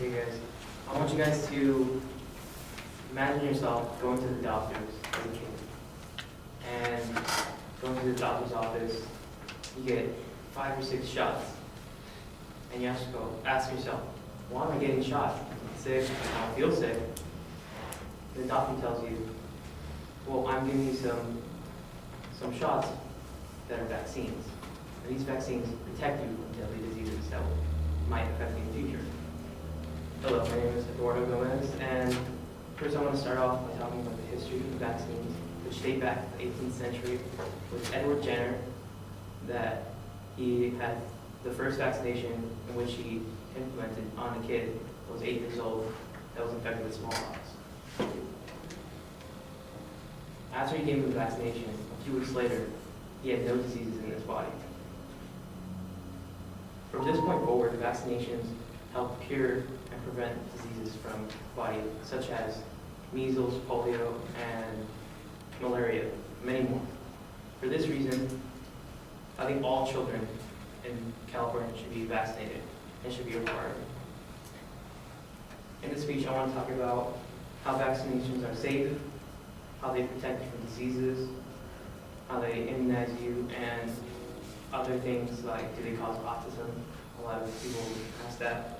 Okay, guys. I want you guys to imagine yourself going to the doctor's as a kid. And going to the doctor's office, you get 5 or 6 shots. And you have to go ask yourself, why am I getting shot? I'm sick, I don't feel sick. And the doctor tells you, well, I'm giving you some shots that are vaccines. And these vaccines protect you from deadly diseases that might affect you in the future. Hello, my name is Eduardo Gomez, and first I want to start off by talking about the history of the vaccines, which date back to the 18th century with Edward Jenner, that he had the first vaccination in which he implemented on a kid who was 8 years old that was infected with smallpox. After he gave him the vaccination, a few weeks later, he had no diseases in his body. From this point forward, the vaccinations help cure and prevent diseases from the body, such as measles, polio, and malaria, many more. For this reason, I think all children in California should be vaccinated and should be required. In this speech, I want to talk about how vaccinations are safe, how they protect you from diseases, how they immunize you, and other things like, do they cause autism? A lot of people ask that.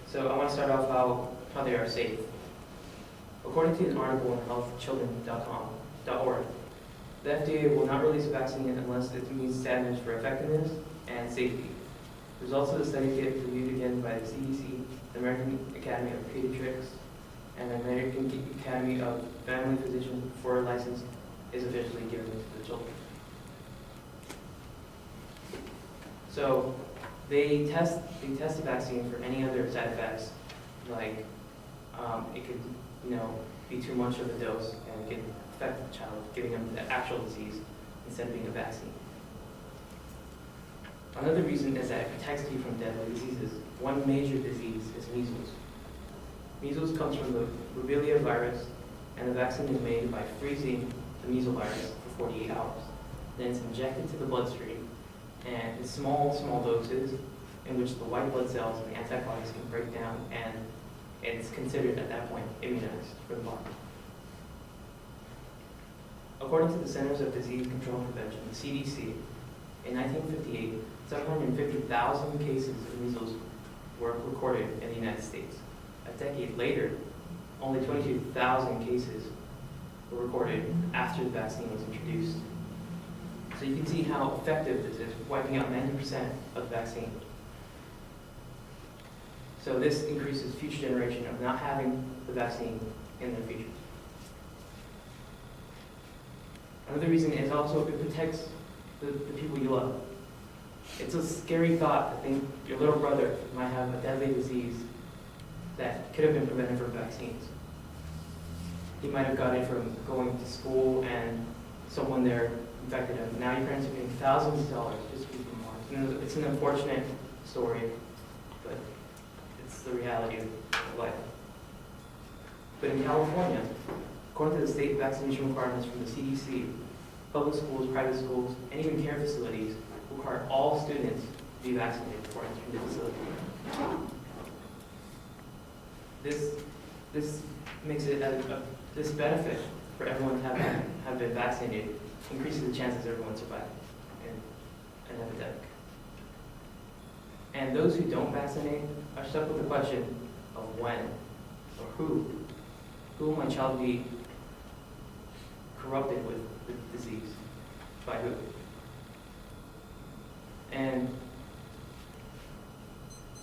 So I want to start off how they are safe. According to an article on healthchildren.org, the FDA will not release a vaccine unless it meets standards for effectiveness and safety. Results of the study get reviewed again by the CDC, the American Academy of Pediatrics, and the American Academy of Family Physicians before a license is officially given to the children. So they test the vaccine for any other side effects, like it could be too much of a dose and it could affect the child, giving them the actual disease instead of being a vaccine. Another reason is that it protects you from deadly diseases. One major disease is measles. Measles comes from the Rubella virus, and the vaccine is made by freezing the measles virus for 48 hours. Then it's injected to the bloodstream, and in small doses, in which the white blood cells and the antibodies can break down, and it's considered at that point immunized for the body. According to the Centers of Disease Control and Prevention, the CDC, in 1958, 750,000 cases of measles were recorded in the United States. A decade later, only 22,000 cases were recorded after the vaccine was introduced. So you can see how effective this is, wiping out 90% of the vaccine. So this increases future generation of not having the vaccine in their future. Another reason is also it protects the people you love. It's a scary thought to think your little brother might have a deadly disease that could have been prevented from vaccines. He might have got it from going to school and someone there infected him. Now your parents are paying thousands of dollars just to keep him alive. It's an unfortunate story, but it's the reality of life. But in California, according to the state vaccination requirements from the CDC, public schools, private schools, and even care facilities require all students to be vaccinated before entering the facility. This makes it this benefit for everyone to have been vaccinated, increases the chances everyone survives an epidemic. And those who don't vaccinate are stuck with the question of when or who will my child be corrupted with the disease? By who? And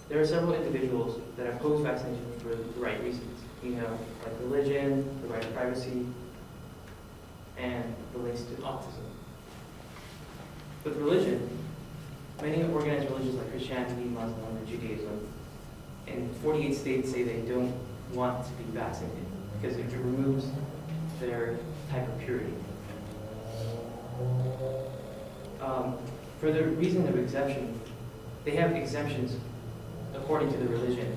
there are several individuals that oppose vaccination for the right reasons. Like religion, the right to privacy, and the links to autism. With religion, many organized religions like Christianity, Muslim, and Judaism in 48 states say they don't want to be vaccinated because it removes their type of purity. For the reason of exemption, they have exemptions according to the religion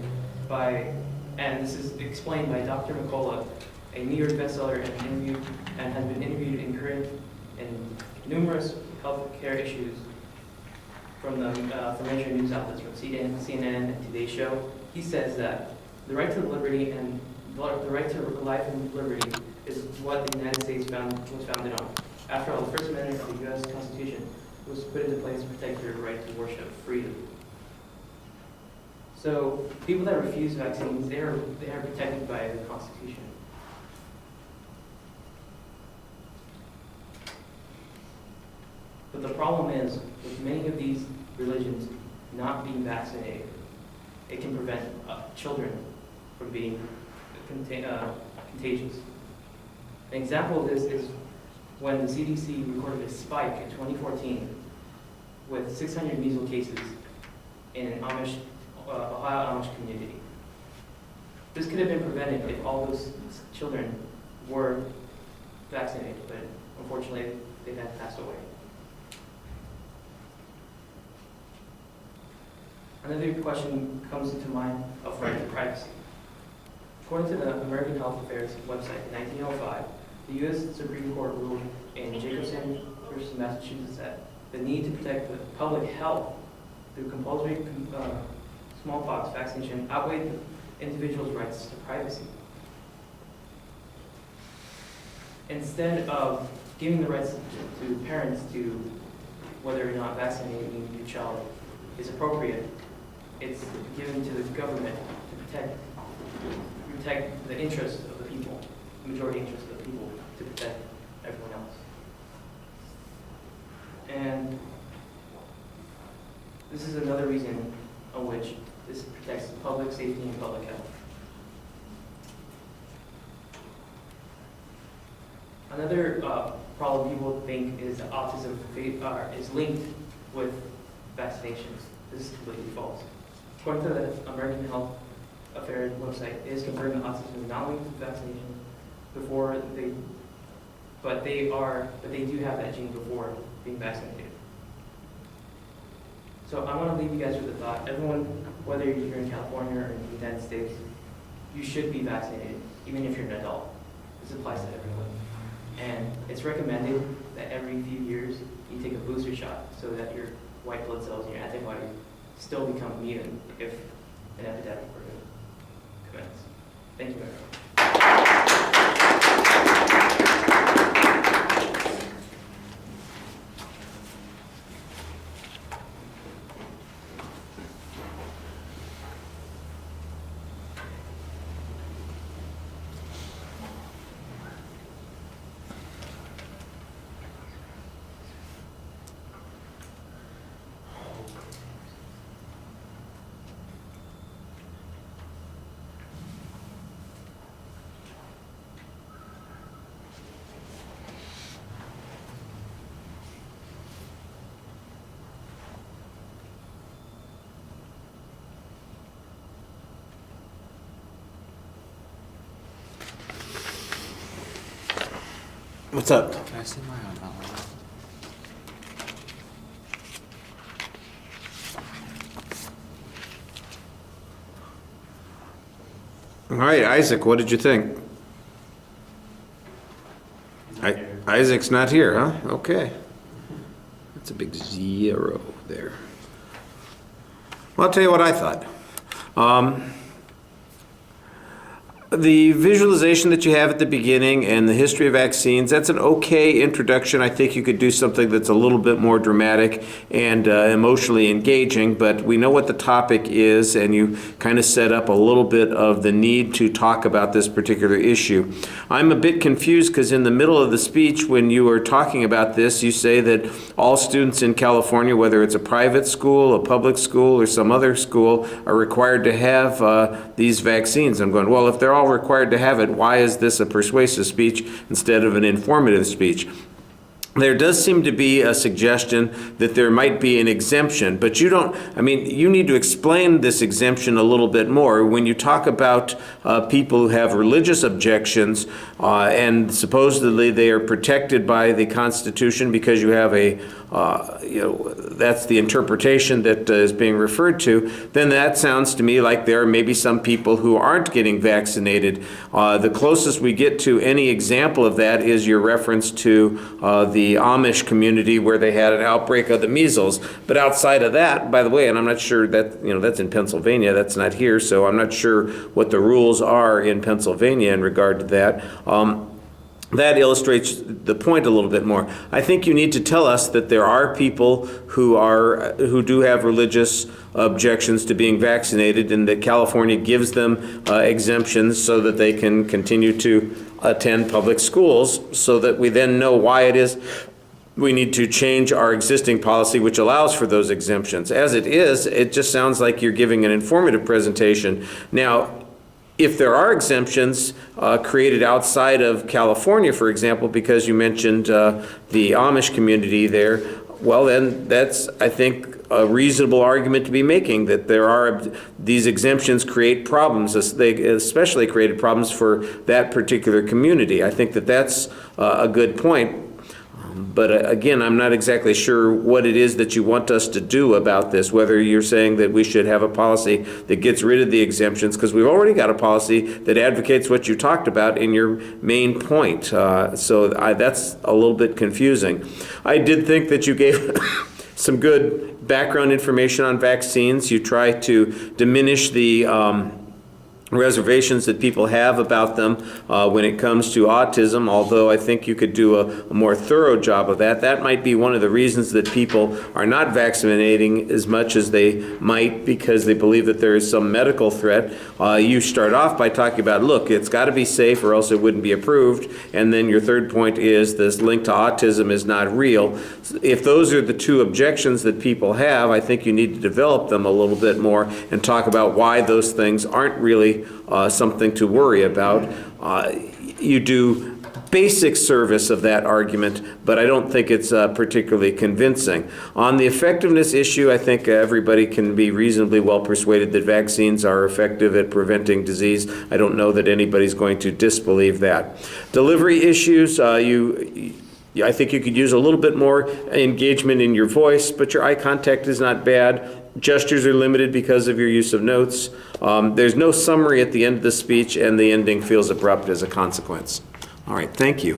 and this is explained by Dr. McCullough, a New York bestseller and has been interviewed in numerous healthcare issues from major news outlets, from CNN and Today Show. He says that the right to liberty and the right to life and liberty is what the United States was founded on. After all, the First Amendment of the U.S. Constitution was put into place to protect your right to worship freely. So people that refuse vaccines, they are protected by the Constitution. But the problem is, with many of these religions not being vaccinated, it can prevent children from being contagious. An example of this is when the CDC recorded a spike in 2014 with 600 measles cases in an Ohio Amish community. This could have been prevented if all those children were vaccinated, but unfortunately they had passed away. Another question comes into mind of right to privacy. According to the American Health Affairs website in 1905, the U.S. Supreme Court ruled in Jacobson versus Massachusetts that the need to protect the public health through compulsory smallpox vaccination outweighed the individual's rights to privacy. Instead of giving the rights to parents to whether or not vaccinating your child is appropriate, it's given to the government to protect the interests of the people, the majority interests of the people, to protect everyone else. And this is another reason on which this protects public safety and public health. Another problem people think is that autism is linked with vaccinations. This is completely false. According to the American Health Affairs website, it is confirmed that autism is not linked to vaccination but they do have that gene before being vaccinated. So I want to leave you guys with a thought. Everyone, whether you're here in California or in the United States, you should be vaccinated, even if you're an adult. This applies to everyone. And it's recommended that every few years you take a booster shot so that your white blood cells and your antibodies still become immune if an epidemic were to commence. Thank you very much. What's up? Can I see my outline? All right, Isaac, what did you think? Isaac's not here, huh? Okay. That's a big 0 there. Well, I'll tell you what I thought. The visualization that you have at the beginning and the history of vaccines, that's an okay introduction. I think you could do something that's a little bit more dramatic and emotionally engaging, but we know what the topic is, and you kind of set up a little bit of the need to talk about this particular issue. I'm a bit confused because in the middle of the speech, when you were talking about this, you say that all students in California, whether it's a private school, a public school, or some other school, are required to have these vaccines. I'm going, well, if they're all required to have it, why is this a persuasive speech instead of an informative speech? There does seem to be a suggestion that there might be an exemption, but you don't, I mean, you need to explain this exemption a little bit more. When you talk about people who have religious objections and supposedly they are protected by the Constitution because you have a, that's the interpretation that is being referred to, then that sounds to me like there are maybe some people who aren't getting vaccinated. The closest we get to any example of that is your reference to the the Amish community where they had an outbreak of the measles. But outside of that, by the way, and I'm not sure that, that's in Pennsylvania, that's not here, so I'm not sure what the rules are in Pennsylvania in regard to that. That illustrates the point a little bit more. I think you need to tell us that there are people who do have religious objections to being vaccinated, and that California gives them exemptions so that they can continue to attend public schools, so that we then know why it is we need to change our existing policy which allows for those exemptions. As it is, it just sounds like you're giving an informative presentation. Now, if there are exemptions created outside of California, for example, because you mentioned the Amish community there, well, then that's, I think, a reasonable argument to be making, that these exemptions create problems. They especially created problems for that particular community. I think that that's a good point. But again, I'm not exactly sure what it is that you want us to do about this, whether you're saying that we should have a policy that gets rid of the exemptions, because we've already got a policy that advocates what you talked about in your main point. So that's a little bit confusing. I did think that you gave some good background information on vaccines. You try to diminish the reservations that people have about them when it comes to autism, although I think you could do a more thorough job of that. That might be one of the reasons that people are not vaccinating as much as they might, because they believe that there is some medical threat. You start off by talking about, look, it's got to be safe or else it wouldn't be approved, and then your third point is this link to autism is not real. If those are the two objections that people have, I think you need to develop them a little bit more and talk about why those things aren't really something to worry about. You do basic service of that argument, but I don't think it's particularly convincing. On the effectiveness issue, I think everybody can be reasonably well persuaded that vaccines are effective at preventing disease. I don't know that anybody's going to disbelieve that. Delivery issues, I think you could use a little bit more engagement in your voice, but your eye contact is not bad. Gestures are limited because of your use of notes. There's no summary at the end of the speech, and the ending feels abrupt as a consequence. All right, thank you.